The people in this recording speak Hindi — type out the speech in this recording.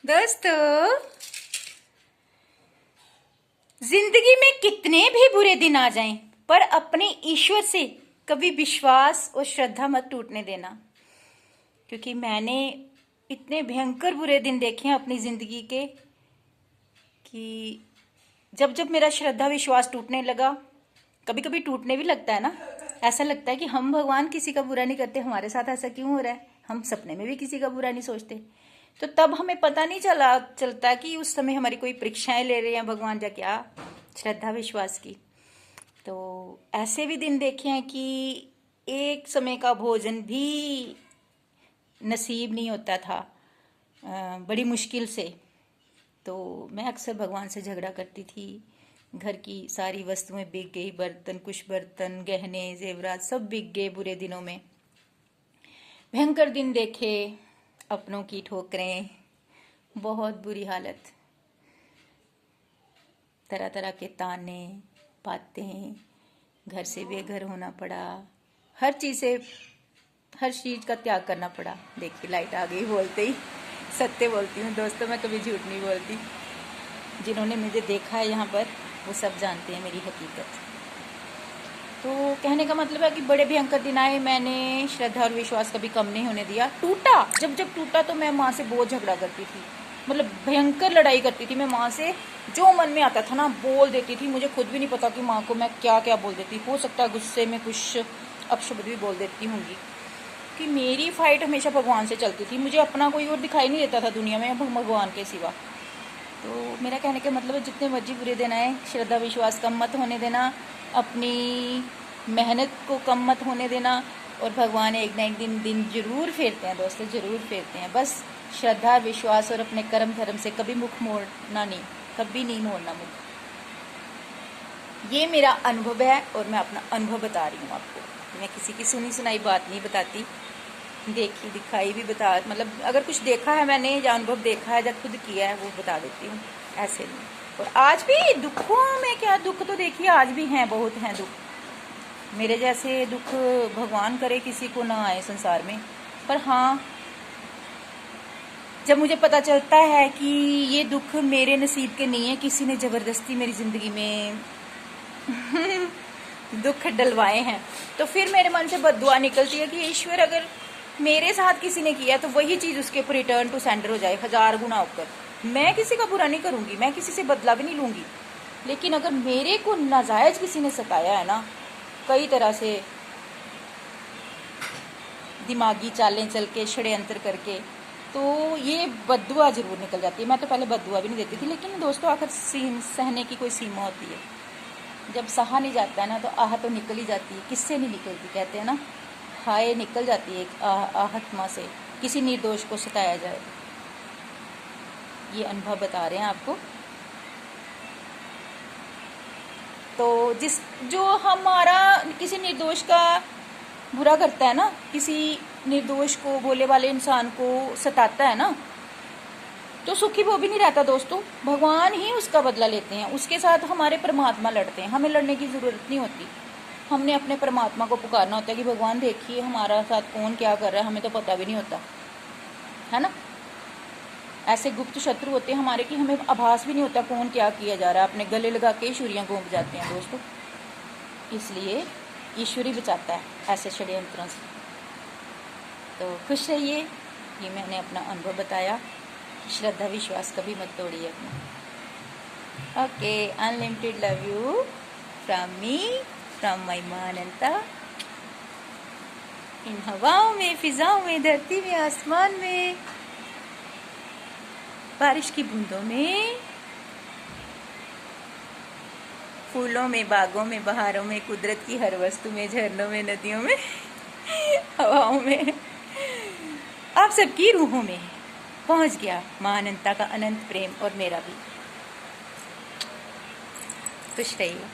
दोस्तों, जिंदगी में कितने भी बुरे दिन आ जाएं, पर अपने ईश्वर से कभी विश्वास और श्रद्धा मत टूटने देना। क्योंकि मैंने इतने भयंकर बुरे दिन देखे हैं अपनी जिंदगी के कि जब जब मेरा श्रद्धा विश्वास टूटने लगा, कभी कभी टूटने भी लगता है ना। ऐसा लगता है कि हम भगवान किसी का बुरा नहीं करते, हमारे साथ ऐसा क्यों हो रहा है। हम सपने में भी किसी का बुरा नहीं सोचते। तो तब हमें पता नहीं चलता कि उस समय हमारी कोई परीक्षाएं ले रहे हैं भगवान जा क्या श्रद्धा विश्वास की। तो ऐसे भी दिन देखे हैं कि एक समय का भोजन भी नसीब नहीं होता था, बड़ी मुश्किल से। तो मैं अक्सर भगवान से झगड़ा करती थी। घर की सारी वस्तुएं बिक गई, कुछ बर्तन, गहने, जेवरात सब बिक गए बुरे दिनों में। भयंकर दिन देखे, अपनों की ठोकरें, बहुत बुरी हालत, तरह तरह के ताने, बातें, घर से बेघर होना पड़ा, हर चीज़ का त्याग करना पड़ा। देखिए लाइट आ गई, बोलते ही सत्य बोलती हूँ दोस्तों, मैं कभी झूठ नहीं बोलती। जिन्होंने मुझे देखा है यहाँ पर वो सब जानते हैं मेरी हकीकत। तो कहने का मतलब है कि बड़े भयंकर दिन आए, मैंने श्रद्धा और विश्वास कभी कम नहीं होने दिया। टूटा, जब टूटा तो मैं माँ से बहुत झगड़ा करती थी, मतलब भयंकर लड़ाई करती थी मैं माँ से। जो मन में आता था ना बोल देती थी। मुझे खुद भी नहीं पता कि माँ को मैं क्या क्या बोल देती। हो सकता है गुस्से में कुछ अपशब्द भी बोल देती होंगी। कि मेरी फाइट हमेशा भगवान से चलती थी। मुझे अपना कोई और दिखाई नहीं देता था दुनिया में भगवान के सिवा। तो मेरा कहने का मतलब है जितने मर्जी बुरे दिन आए, श्रद्धा विश्वास कम मत होने देना, अपनी मेहनत को कम मत होने देना। और भगवान एक ना एक दिन जरूर फेरते हैं दोस्तों, जरूर फेरते हैं। बस श्रद्धा विश्वास और अपने कर्म धर्म से कभी मुख मोड़ना नहीं, कभी नहीं मोड़ना मुख। ये मेरा अनुभव है और मैं अपना अनुभव बता रही हूँ आपको। मैं किसी की सुनी सुनाई बात नहीं बताती, देखी दिखाई भी बता, मतलब अगर कुछ देखा है मैंने या अनुभव देखा है या खुद किया है वो बता देती हूँ, ऐसे नहीं। और आज भी दुखों में क्या दुख, तो देखिए आज भी हैं, बहुत हैं दुख। मेरे जैसे दुख भगवान करे किसी को ना आए संसार में। पर हाँ, जब मुझे पता चलता है कि ये दुख मेरे नसीब के नहीं है, किसी ने जबरदस्ती मेरी जिंदगी में दुख डलवाए हैं, तो फिर मेरे मन से बद्दुआ निकलती है कि ईश्वर अगर मेरे साथ किसी ने किया तो वही चीज उसके ऊपर रिटर्न टू सेंडर हो जाए 1000 गुना होकर। मैं किसी का बुरा नहीं करूंगी, मैं किसी से बदला भी नहीं लूंगी। लेकिन अगर मेरे को नाजायज किसी ने सताया है ना, कई तरह से दिमागी चालें चल के, षड्यंत्र करके, तो ये बद्दुआ जरूर निकल जाती है। मैं तो पहले बद्दुआ भी नहीं देती थी, लेकिन दोस्तों आखिर सहने की कोई सीमा होती है। जब सहा नहीं जाता है ना तो आह तो निकल ही जाती है। किससे नहीं निकलती, कहते हैं ना, हाय निकल जाती है एक आहट माँ से, किसी निर्दोष को सताया जाए। ये अनुभव बता रहे हैं आपको। तो जो हमारा किसी निर्दोष का बुरा करता है ना, किसी निर्दोष को, भोले वाले इंसान को सताता है ना, तो सुखी वो भी नहीं रहता दोस्तों। भगवान ही उसका बदला लेते हैं, उसके साथ हमारे परमात्मा लड़ते हैं। हमें लड़ने की जरूरत नहीं होती। हमने अपने परमात्मा को पुकारना होता है कि भगवान देखिए हमारा साथ कौन क्या कर रहा है, हमें तो पता भी नहीं होता है ना। ऐसे गुप्त शत्रु होते हैं हमारे कि हमें आभास भी नहीं होता कौन क्या किया जा रहा है। अपने गले लगा के छुरियां घूम जाते हैं दोस्तों। इसलिए ईश्वर ही बचाता है ऐसे षड्यंत्रों से। तो खुश रहिए, ये मैंने अपना अनुभव बताया। श्रद्धा विश्वास कभी मत तोड़िए अपना। Okay, unlimited love you from me, from my माँ अनंता। इन हवाओं में, फिजाओं में, धरती में, आसमान में, बारिश की बूंदों में, फूलों में, बागों में, बहारों में, कुदरत की हर वस्तु में, झरनों में, नदियों में, हवाओं में, आप सबकी रूहों में पहुंच गया माँ अनंता का अनंत प्रेम और मेरा भी। खुश रहिए।